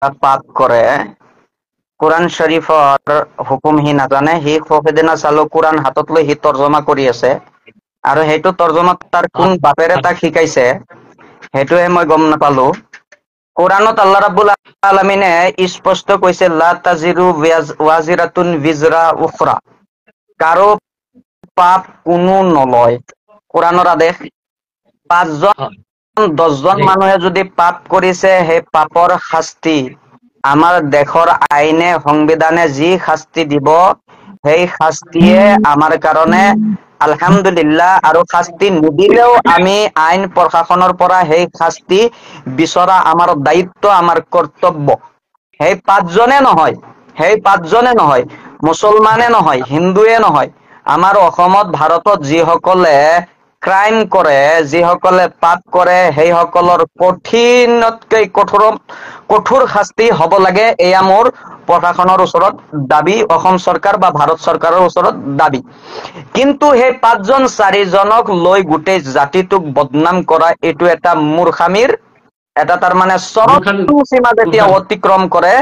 পাপ কৰে কোৰআন শৰীফৰ হুকুম সি নাজানে, সি সফেদিনা চালো কোৰআন হাতত লৈ সি তৰ্জমা কৰি আছে, আৰু সেইটো তৰ্জমা তাৰ কোন বাপেৰে তাক শিকাইছে সেইটোহে মই গম নাপালো। কোৰআনত আল্লাহ ৰাব্বুল আলামিনে স্পষ্ট কৈছে লা তাজিৰু ৱাজিৰাতুন বিজৰা উখৰা, কাৰো পাপ কোনো নলয়। কোৰআনৰ আদেশ। 5-10জন মানুহে যদি পাপ কৰিছে সেই পাপৰ শাস্তি আমাৰ দেশৰ আইনে সংবিধানে যি শাস্তি দিব সেই শাস্তিয়ে আমাৰ কাৰণে আলহামদুলিল্লাহ, আৰু শাস্তি নিদিলেও আমি আইন প্ৰশাসনৰ পৰা সেই শাস্তি বিচৰা আমাৰ দায়িত্ব, আমাৰ কৰ্তব্য। সেই 5জনে নহয়, মুছলমানে নহয়, হিন্দুৱে নহয়, আমাৰ অসমত ভাৰতত যিসকলে ক্ৰাইম কৰে, যিসকলে পাপ কৰে, সেইসকলৰ কঠিনতকৈ কঠোৰ শাস্তি হ'ব লাগে, এয়া মোৰ প্ৰশাসনৰ ওচৰত দাবী, অসম চৰকাৰ বা ভাৰত চৰকাৰৰ ওচৰত দাবী। কিন্তু সেই 5-4জনক লৈ গোটেই জাতিটোক বদনাম কৰা এইটো এটা মূৰ্খামিৰ, এটা তাৰ মানে চৰম সীমা যেতিয়া অতিক্ৰম কৰে,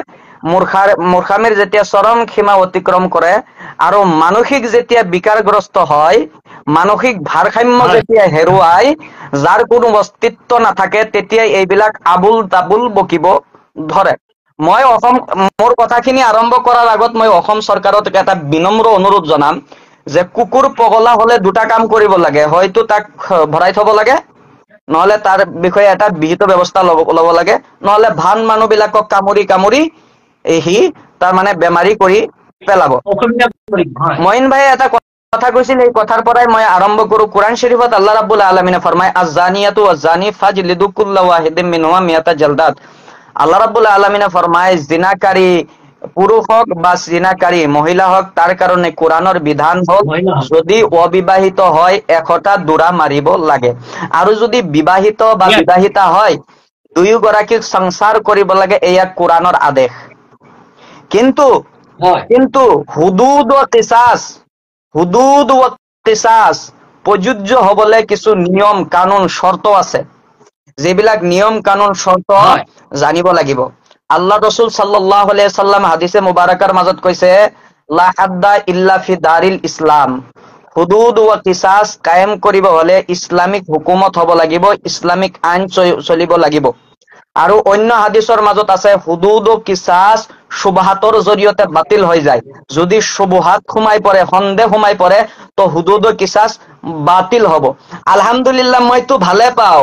মূৰ্খামিৰ যেতিয়া চৰম সীমা অতিক্ৰম কৰে আৰু মানসিক যেতিয়া বিকাৰগ্ৰস্ত হয়, মানসিক ভাৰসাম্য যেতিয়া হেৰুৱাই, যাৰ কোনো অস্তিত্ব নাথাকে, তেতিয়া এইবিলাক আবুল তাবুল বকিব ধৰে। মই মোৰ কথাখিনি আৰম্ভ কৰাৰ আগত মই অসম চৰকাৰক এটা বিনম্ৰ অনুৰোধ জনাম যে কুকুৰ পগলা হলে দুটা কাম কৰিব লাগে, হয়তো তাক ভৰাই থব লাগে, নহলে তাৰ বিষয়ে এটা বিহিত ব্যৱস্থা ল'ব লাগে, নহলে ভান মানুহ বিলাকক কামুৰি সি তাৰ মানে বেমাৰী কৰি পেলাব। মঈন ভাই এটা কথা কৈছিল, এই কথাৰ পৰাই মই আৰম্ভ কৰো। কোরআন শরীফত আল্লাহ রাব্বুল আলামিনে ফরমায় আজ-জানিয়াতু ওয়াজ-জানি ফাজলিদু কুল্লা ওয়াহিদিম মিনহুমা মিয়াতা জালদাত। আল্লাহ রাব্বুল আলামিনে ফরমায় জিনাকারী পুরুষ হোক বা জিনাকারী মহিলা হোক, তার কারণে কোরআনের বিধান হল যদি অবিবাহিত হয় 100টা দৌৰা মাৰিব লাগে, আৰু যদি বিবাহিত বা বিবাহিতা হয় 2গৰাকীক সংসাৰ কৰিব লাগে, এয়া কোৰআনৰ আদেশ। কিন্তু হুদুদ ও কিসাস প্রযোজ্য হবলে কিছু নিয়ম কানুন শর্ত আছে, যিবিলাক নিয়ম কানুন শর্ত জানিব লাগিব। আল্লাহ রসুল সাল্লাল্লাহু আলাইহি সাল্লাম হাদিসে মুবারাকার মাজত কৈছে লা হাদ্দা ইল্লা ফি দারিল ইসলাম, হুদুদ ও কিসাস কায়েম কৰিব হলে ইসলামিক হুকুমত হব লাগিব, ইসলামিক আইন চলিব লাগিব। আৰু অন্য হাদিসৰ মাজত আছে হুদুদ ও কিসাস শুবহাতৰ জৰিয়তে বাতিল হৈ যায়, যদি শুবহাত সোমাই পৰে, সন্দেহ সোমাই পৰে, তো হুদুদ ও কিসাস বাতিল হব। আলহামদুলিল্লাহ, মইতো ভালে পাও,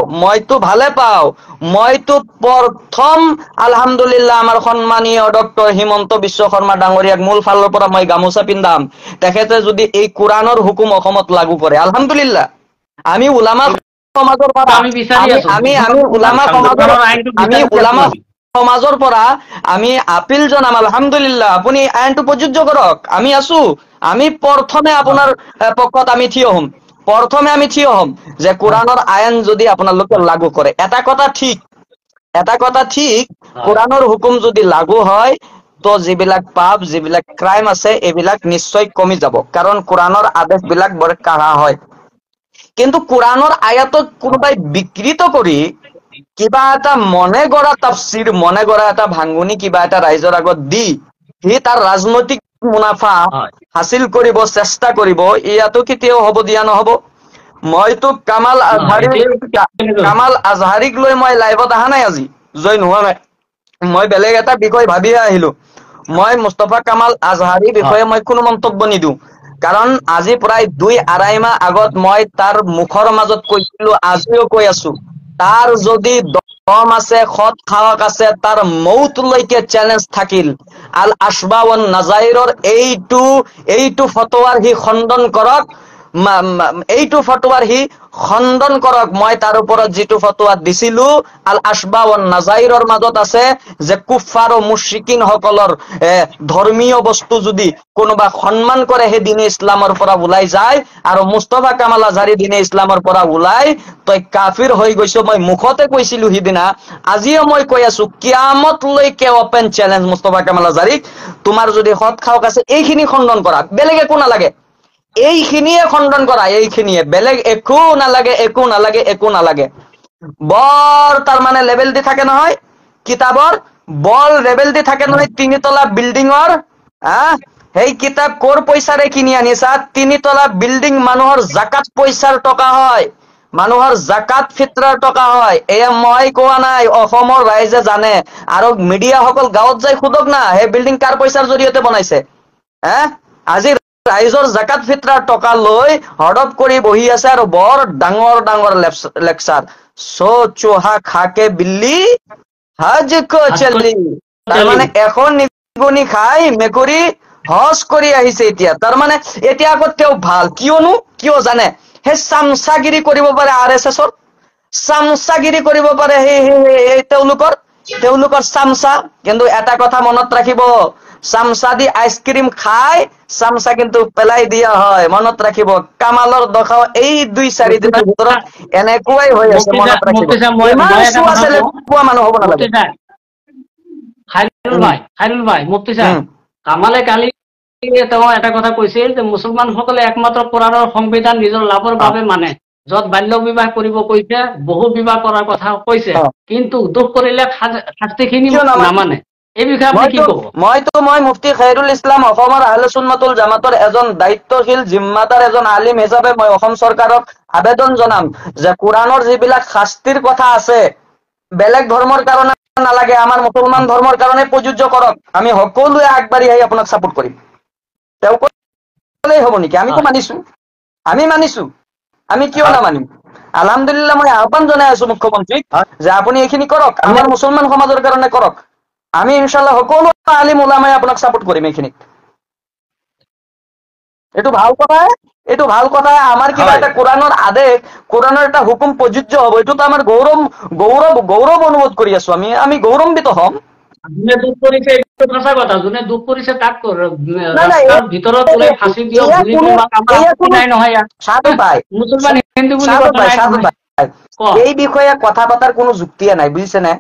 মইতো প্ৰথম আলহামদুলিল্লাহ আমাৰ সন্মানীয় ডক্টৰ হিমন্ত বিশ্ব শৰ্মা ডাঙৰীয়াক মূল ফালৰ পৰা মই গামোচা পিন্ধাম, তেখেতে যদি এই কোৰআনৰ হুকুম অসমত লাগু কৰে। আলহামদুলিল্লাহ, আমি উলামা সমাজৰ পৰা সমাজৰ পৰা আমি আপিল জনাম, আলহামদুলিল্লাহ আপুনি আইনটো প্ৰযোজ্য কৰক, আমি আছো, আমি প্ৰথমে আপোনাৰ পক্ষত আমি থিয় হম যে কোৰআনৰ আইন যদি আপোনালোকে লাগু কৰে। এটা কথা ঠিক, কোৰআনৰ হুকুম যদি লাগু হয় তো যিবিলাক পাপ, যিবিলাক ক্ৰাইম আছে, এইবিলাক নিশ্চয় কমি যাব, কাৰণ কোৰআনৰ আদেশ বিলাক বৰ কাঢ়া হয়। কিন্তু কোৰআনৰ আয়াতক কোনোবাই বিকৃত কৰি কিবা এটা মনে গড়া তাফসিৰ, মনে গড়া এটা ভাঙনি কিবা এটা ৰাইজৰ আগত দি সি তাৰ ৰাজনৈতিক মুনাফা হাসিল কৰিব চেষ্টা কৰিব, ইয়াতো কেতিয়াও হ'ব দিয়া নহব। মইতো কামাল আজহাৰীক লৈ মই লাইভত অহা নাই, আজি জইন হোৱা নাই, মই বেলেগ এটা বিষয় ভাবিহে আহিলো। মই মুস্তফা কামাল আজহাৰীৰ বিষয়ে মই কোনো মন্তব্য নিদিওঁ, কাৰণ আজি প্ৰায় 2-2.5 মাহ আগত মই তাৰ মুখৰ মাজত কৈছিলো, আজিও কৈ আছো, তাৰ যদি দম আছে, সৎ সাহস আছে, তাৰ মৌতলৈকে চ্যালেঞ্জ থাকিল, আল আশবা ওয়ান নাজাইৰৰ এইটো ফতোৱাৰ সি খণ্ডন কৰক, মই তাৰ ওপৰত যিটো ফতোৱা দিছিলো আল আশবা ওয়ান নাজাইৰৰ মাজত আছে যে কুফাৰ ও মুশৰিকিন সকলৰ ধৰ্মীয় বস্তু যদি কোনোবা সন্মান কৰে, সেই দিনে ইছলামৰ পৰা ওলাই যায়, আৰু মুস্তফা কামাল আজহাৰী দিনে ইছলামৰ পৰা ওলাই তই কাফিৰ হৈ গৈছ। মই মুখতে কৈছিলো সিদিনা, আজিও মই কৈ আছো, কিয়ামতলৈকে ওপেন চ্যালেঞ্জ মুস্তফা কামাল আজহাৰীক, তোমাৰ যদি সৎ সাহস আছে এইখিনি খণ্ডন কৰা, বেলেগ একো নালাগে, এইখিনিয়ে খণ্ডন কৰা, এইখিনিয়ে, বেলেগ একো নালাগে। বৰ তাৰ মানে লেভেল দি থাকে নহয় কিতাবৰ, বল ৰেবেল দি থাকে নহয় 3 তলা বিল্ডিঙৰ সেই কিতাপ কৰ পইচাৰে কিনি আনিছা 3 তলা বিল্ডিং মানুহৰ জাকাত পইচাৰ টকা হয় মানুহৰ জাকাত ফিতৰাৰ টকা হয় এয়া মই কোৱা নাই অসমৰ ৰাইজে জানে আৰু মিডিয়া সকল গাঁৱত যাই খুদক না হে বিল্ডিং কাৰ পইচাৰ জৰিয়তে বনাইছে আজি ৰাইজৰ জাকাত ফিতৰাৰ টকা লৈ হৰদপ কৰি বহি আছে আৰু বৰ ডাঙৰ ডাঙৰ লেকচাৰ সো চোহা খাকে বিল্লি হজ কো চলি তাৰমানে এখন নিগুনি খাই মেকুৰী হজ কৰি আহিছে এতিয়া তাৰমানে এতিয়া আকৌ তেওঁ ভাল কিয় জানে হে চামচাগিৰি কৰিব পাৰে আৰএছএছৰ চামচাগিৰি কৰিব পাৰে সেই তেওঁলোকৰ চামচা কিন্তু এটা কথা মনত ৰাখিব চামচা দি আইচক্ৰীম খাই চামচা কিন্তু পেলাই দিয়া হয় মনত ৰাখিব কামালৰ দখাও এই 2-4 দিনৰ ভিতৰত এনেকুৱাই হৈ আছে মনত ৰাখিব ইমান চোৱা চেলে পোৱা মানুহ হ'ব নালাগে খাইৰুল ভাই মুফতি সাহেব কামালে কালি তেওঁ এটা কথা কৈছিল যে মুছলমানসকলে একমাত্ৰ কোৰাণৰ সংবিধান নিজৰ লাভৰ বাবে মানে য'ত বাল্য বিবাহ কৰিব কৈছে বহু বিবাহ কৰাৰ কথা কৈছে কিন্তু দুখ কৰিলে শাস্তিখিনি নামানে এই বিষয়ে আপুনি কি ক'ব মই মুফতি খাইৰুল ইছলাম অসমৰ আহলে সুন্নাতুল জামাতৰ এজন দায়িত্বশীল জিম্মাদাৰ এজন আলিম হিচাপে মই অসম চৰকাৰক আবেদন জনাম যে কোৰাণৰ যিবিলাক শাস্তিৰ কথা আছে বেলেগ ধৰ্মৰ কাৰণে নালাগে আমাৰ মুছলমান ধৰ্মৰ কাৰণে প্ৰযোজ্য কৰক আমি সকলোৱে আগবাঢ়ি আহি আপোনাক সাপোৰ্ট কৰিম তেওঁ কলেই হ'ব নেকি আমিতো মানিছো আমি কিয় নামানিম আলহামদুলিল্লাহ মই আহ্বান জনাই আছো মুখ্যমন্ত্ৰীক যে আপুনি এইখিনি কৰক আমাৰ মুছলমান সমাজৰ কাৰণে কৰক আমি ইনশাআল্লাহ সকলো আলিম উলামাই আপোনাক সাপোৰ্ট কৰিম এইখিনিত এইটো ভাল কথা আমাৰ কিবা এটা কোৰাণৰ আদেশ কোৰাণৰ এটা হুকুম প্ৰযোজ্য হ'ব এইটো তো আমাৰ গৌৰৱ অনুভৱ কৰি আছো আমি গৌৰৱান্বিত হ'ম যোনে দুখ কৰিছে এইটো সঁচা কথা যোনে দুখ কৰিছে তাক ৰাস্তাৰ ভিতৰত ওলাই ফাঁচি দিয়ক গুলি কৰক আমাৰ নাই নহয় সাধু ভাই মুছলমান হিন্দু বুলি কথা নাই এই বিষয়ে কথা পতাৰ কোনো যুক্তিয়ে নাই বুজিছে নে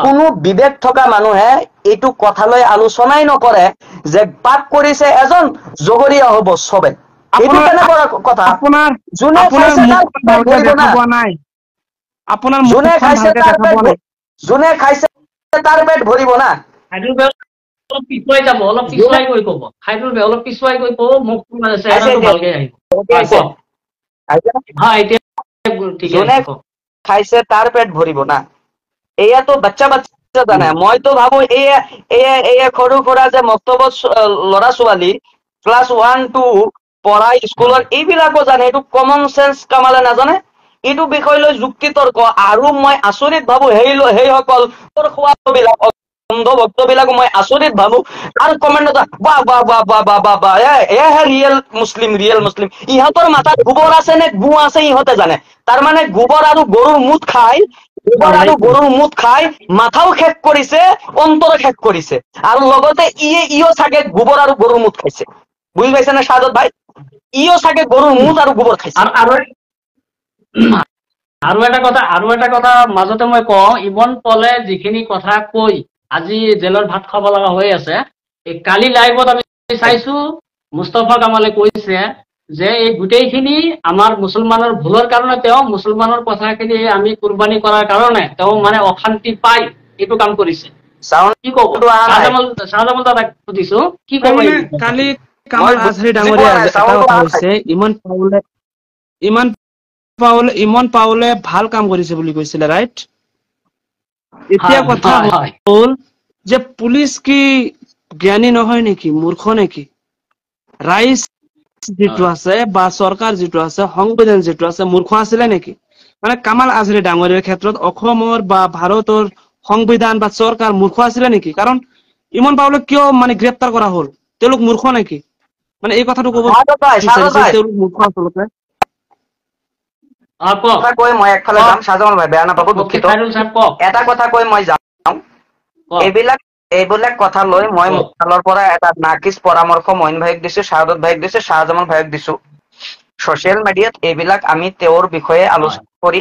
কোনো বিবেক থকা মানুহে এইটো কথালৈ আলোচনাই নকৰে যে পাপ কৰিছে এজন জগৰীয়া হ'ব সবে এইটো কেনেকুৱা কথা যোনে খাইছে তাৰ পেট ভৰিব না অলপ পিছুৱাই যাব অলপ পিছুৱাই গৈ ক'ব খাইৰুল ভাই অলপ পিছুৱাই গৈ ক'ব মোক চেহেৰাটো ভালকে আহিব যোনে খাইছে তাৰ পেট ভৰিব না এয়াতো বাচ্চা জানে মইতো ভাবো এয়া সৰু সুৰা যে মক্তবত ল'ৰা ছোৱালী ক্লাছ 1-2 পঢ়া স্কুলৰ এইবিলাকো জানে এইটো কমন চেন্স কামালে নাজানে এইটো বিষয় লৈ যুক্তি তৰ্ক আৰু মই আচৰিত ভাবো সেইসকল খোৱাবিলাক অন্ধ ভক্তবিলাকো মই আচৰিত ভাবো আৰু কমেণ্টত ৰিয়েল মুছলিম ইহঁতৰ মাথাত গোবৰ আছে নে গু আছে ইহঁতে জানে তাৰমানে গোবৰ আৰু গৰুৰ মুঠ খাই মাথাও শেষ কৰিছে অন্তৰ শেষ কৰিছে আৰু লগতে ইও চাগে গোবৰ আৰু গৰুৰ মুঠ খাইছে বুজি পাইছে নে শাহাদত ভাই ইও চাগে গৰুৰ মুঠ আৰু গোবৰ খাইছে আৰু এটা কথা মাজতে মই কওঁ ইমন পলে যিখিনি কথা কৈ আজি জেলৰ ভাত খাব লগা হৈ আছে এই কালি লাইভত আমি চাইছো মুস্তফা কামালে কৈছে যে এই গোটেইখিনি আমাৰ মুছলমানৰ ভুলৰ কাৰণে তেওঁ মুছলমানৰ কথাখিনি আমি কুৰবানী কৰাৰ কাৰণে তেওঁ মানে অশান্তি পাই এইটো কাম কৰিছে কি ক'ব শাহজামাল দাদাক সুধিছো কি ক'ব কালি কামাল আজহাৰী ডাঙৰীয়া এটা কথা হৈছে ইমন পাউলে ভাল কাম কৰিছে বুলি কৈছিলে ৰাইট এতিয়া কথা হ'ল যে পুলিচ কি জ্ঞানী নহয় নেকি মূৰ্খ নেকি ৰাইজ যিটো আছে বা চৰকাৰ যিটো আছে সংবিধান যিটো আছে মূৰ্খ আছিলে নেকি মানে কামাল আজহাৰী ডাঙৰীয়াৰ ক্ষেত্ৰত অসমৰ বা ভাৰতৰ সংবিধান বা চৰকাৰ মূৰ্খ আছিলে নেকি কাৰণ ইমন পাউলে কিয় মানে গ্ৰেপ্তাৰ কৰা হ'ল তেওঁলোক মূৰ্খ নেকি মানে এই কথাটো ক'ব তেওঁলোক মূৰ্খ আচলতে মই একফালে যাম শাহজামাল ভাই বেয়া নাপাব দুখিত এটা কথা কৈ মই যাওঁ এইবিলাক কথা লৈ মই মোৰ ফালৰ পৰা এটা নাকিছ পৰামৰ্শ মইন ভাইক দিছো শাহাদত ভাইক দিছো শাহজামাল ভাইক দিছো সোশ্যাল মিডিয়াত এইবিলাক আমি তেওঁৰ বিষয়ে আলোচনা কৰি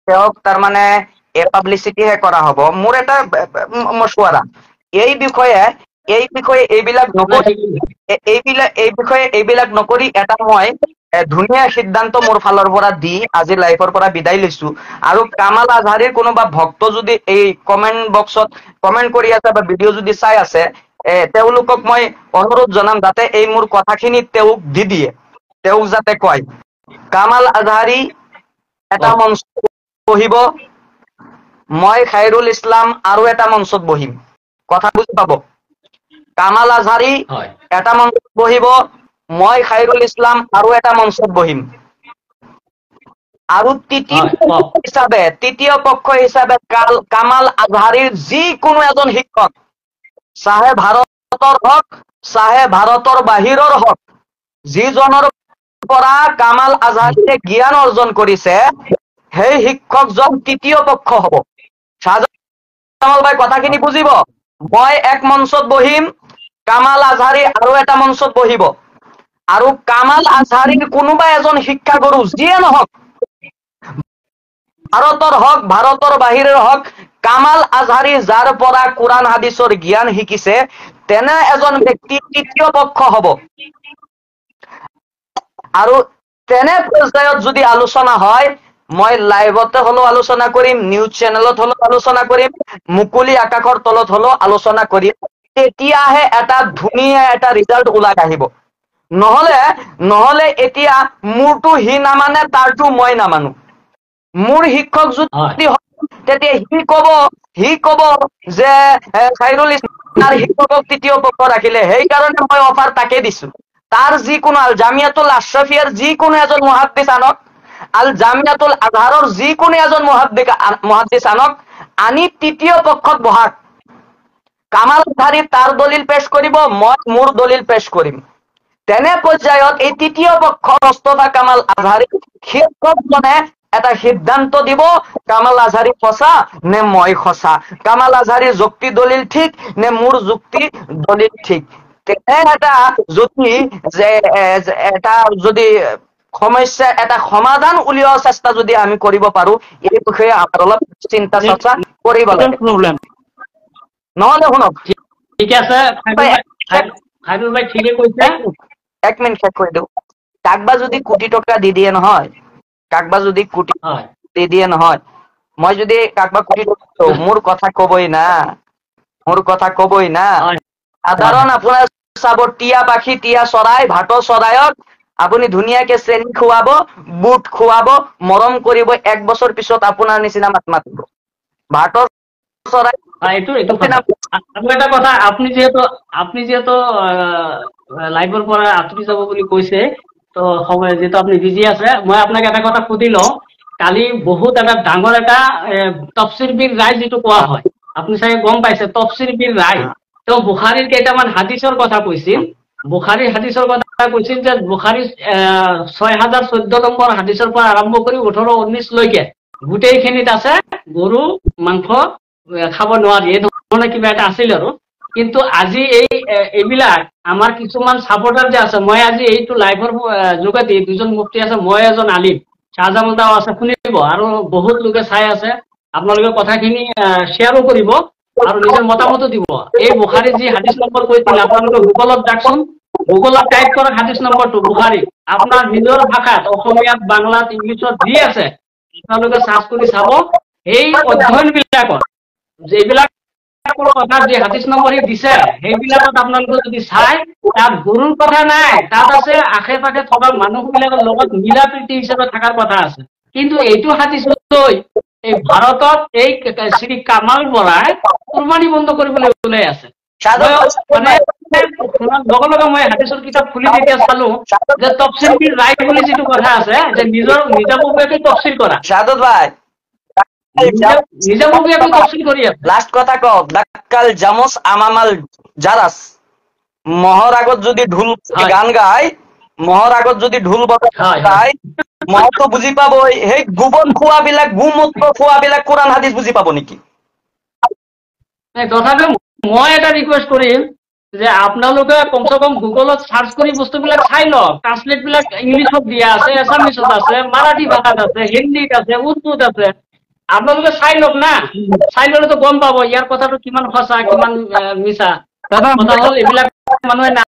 তেওঁক তাৰমানে পাব্লিচিটিহে কৰা হ'ব মোৰ এটা মশৱাৰা এই বিষয়ে এইবিলাক নকৰি এটা মই ধুনীয়া সিদ্ধান্ত মোৰ ফালৰ পৰা দি আজি লাইফৰ পৰা বিদায় লৈছো। আৰু কামাল আজহাৰীৰ কোনোবা ভক্ত যদি এই কমেন্ট বক্সত কমেন্ট কৰি আছে বা ভিডিঅ' যদি চাই আছে, তেওঁলোকক মই অনুৰোধ জনাম যাতে এই মোৰ কথাখিনি তেওঁক দি দিয়ে, তেওঁক যাতে কয় কামাল আজহাৰী এটা মঞ্চত বহিব, মই খাইৰুল ইছলাম আৰু এটা মঞ্চত বহিম, কথা বুজি পাব। কামাল আজহাৰী এটা মঞ্চত বহিব, মই খাইৰুল ইছলাম আৰু এটা মঞ্চত বহিম। আৰু তৃতীয় পক্ষ হিচাপে কামাল আজহাৰীৰ যিকোনো এজন শিক্ষক, চাহে ভাৰতৰ হওক চাহে ভাৰতৰ বাহিৰৰ হওক, যিজনৰ পৰা কামাল আজহাৰীয়ে জ্ঞান অৰ্জন কৰিছে, সেই শিক্ষকজন তৃতীয় পক্ষ হব। শাহজালাল ভাই কথাখিনি বুজিব, মই এক মঞ্চত বহিম, কামাল আজহাৰী আৰু এটা মঞ্চত বহিব। আৰু কামাল আজহাৰীৰ কোনোবা এজন শিক্ষাগুৰু যিয়ে নহওক, ভাৰতৰ হওক ভাৰতৰ বাহিৰৰ হওক, কামাল আজহাৰী যাৰ পৰা কোৰআন হাদিছৰ জ্ঞান শিকিছে, তেনে এজন ব্যক্তি তৃতীয় পক্ষ হব। আৰু তেনে পৰ্যায়ত যদি আলোচনা হয়, মই লাইভতে হলেও আলোচনা কৰিম, নিউজ চেনেলত হলেও আলোচনা কৰিম, মুকলি আকাশৰ তলত হলেও আলোচনা কৰিম, তেতিয়াহে এটা ধুনীয়া এটা ৰিজাল্ট ওলাই আহিব। নহলে এতিয়া মোৰটো সি নামানে, তাৰটো মই নামানো। মোৰ শিক্ষক যদি তেতিয়া সি কব যে খাইৰুল ইছলাম শিক্ষকক তৃতীয় পক্ষ ৰাখিলে, সেইকাৰণে মই অফাৰ তাকে দিছো। তাৰ যিকোনো আল জামিয়াতুল আশৰাফিয়াৰ যিকোনো এজন মুহাদ্দিছ আনক, আল জামিয়াতুল আজহাৰৰ যিকোনো এজন মুহাদ্দিছ আনক, আনি তৃতীয় পক্ষত বহাক। কামাল আজহাৰী তাৰ দলিল পেশ কৰিব, মই মোৰ দলিল পেশ কৰিম। তেনে পৰ্যায়ত এই তৃতীয় পক্ষ মোস্তফা কামাল আজহাৰী শিক্ষকজনে এটা সিদ্ধান্ত দিব, কামাল আজহাৰী সঁচা নে মই সঁচা, কামাল আজহাৰীৰ যুক্তি দলিল ঠিক নে মোৰ যুক্তি দলিল ঠিক। তেনে এটা যদি সমস্যা এটা সমাধান উলিওৱাৰ চেষ্টা যদি আমি কৰিব পাৰো, এই বিষয়ে আমাৰ অলপ চিন্তা চৰ্চা কৰিব লাগে। নহলে শুনক, ঠিক আছে খাইৰুল ভাই ঠিকে কৈছে। এক মিনিট শেষ কৰি দিওঁ। কাকবা যদি কোটি টকা দি দিয়ে নহয়, কাকবা যদি কোটি দি দিয়ে নহয়, মই যদি কাকবা কোটি টকা, মোৰ কথা কবই না, মোৰ কথা কবই না। সাধাৰণ আপোনাৰ চাব, টিয়া পাখি টিয়া চৰাই ভাটৌ চৰাইক আপুনি ধুনীয়াকে চেনি খুৱাব, বুট খুৱাব, মৰম কৰিব, 1 বছৰ পিছত আপোনাৰ নিচিনা মাত মাতিব। ভাটৌ চৰাই এইটো আৰু এটা কথা, আপুনি যিহেতু লাইভৰ পৰা আঁতৰি যাব বুলি কৈছে, তো সময় যিহেতু আপুনি বিজি আছে, মই আপোনাক এটা কথা সুধি লওঁ। কালি বহুত এটা ডাঙৰ এটা তফছিৰ বিৰ ৰায় যিটো কোৱা হয়, আপুনি চাগে গম পাইছে, তফছিৰ বিৰ ৰায়। তেওঁ বুখাৰীৰ কেইটামান হাদিছৰ কথা কৈছিল, বুখাৰীৰ হাদিছৰ কথা কৈছিল যে বুখাৰীৰ 6014 নম্বৰ হাদিছৰ পৰা আৰম্ভ কৰি 18-19 লৈকে গোটেইখিনিত আছে গৰু মাংস খাব নোৱাৰি, এই ধৰণে কিবা এটা আছিল আৰু। কিন্তু আজি এইবিলাক আমাৰ কিছুমান সাপোৰ্টাৰ যে আছে, মই আজি এইটো লাইভৰ যোগেদি, দুজন মুফতি আছে, মই এজন আলিম, শাহজালাল দাও আছে, শুনিব, আৰু বহুত লোকে চাই আছে। আপোনালোকে কথাখিনি শ্বেয়াৰো কৰিব আৰু নিজৰ মতামতো দিব। এই বুখাৰী যি হাদিছ নম্বৰ কৈছিল, আপোনালোকে গুগলত যাওকচোন, গুগলত টাইপ কৰক হাদিছ নম্বৰটো বুখাৰী, আপোনাৰ নিজৰ ভাষাত, অসমীয়াত, বাংলাত, ইংলিছত যি আছে আপোনালোকে চাৰ্চ কৰি চাব। এই অধ্যয়ন বিলাকত যিবিলাক কথা যে হাদিছ নম্বৰ দিছে, সেইবিলাকত আপোনালোকে যদি চাই, তাত গুৰুৰ কথা নাই, তাত আছে আশে পাশে থকা মানুহবিলাকৰ লগত মিলা প্ৰীতি হিচাপে থকাৰ কথা আছে। কিন্তু এইটো হাদিছ লৈ এই ভাৰতত এই শ্ৰী কামাল বৰাই কুৰবানী বন্ধ কৰিবলৈ ওলাই আছে। মানে লগে লগে মই হাদিছৰ কিতাপ খুলি তেতিয়া চালো যে তফছিল বিৰ ৰায় বুলি যিটো কথা আছে, যে নিজাববীয়াকৈ তফছিল কৰা, শাহাদত ভাই নিজাববীয়াকৈ তফছিল কৰি আছে। লাষ্ট কথা কওক, দাক্কাল জামুস আমামাল জাৰাস, মহৰ আগত যদি ঢোল গান গায়, মহৰ আগত যদি ঢোল বজায়, মহতো বুজি পাব। সেই গোবৰ খোৱাবিলাক, গোমূত্ৰ খোৱাবিলাক কোৰআন হাদিছ বুজি পাব নেকি? তথাপিও মই এটা ৰিকুৱেষ্ট কৰিম যে আপোনালোকে কমচে কম গুগলত চাৰ্চ কৰি বস্তুবিলাক চাই লওক। ট্ৰান্সলেট বিলাক ইংলিছত দিয়া আছে, এছামিছত আছে, মাৰাঠী ভাষাত আছে, হিন্দীত আছে, উৰ্দুত আছে। আপোনালোকে চাই লওক না, চাই ললেতো গম পাব ইয়াৰ কথাটো কিমান সঁচা কিমান মিছা। কথা হ'ল এইবিলাক মানুহে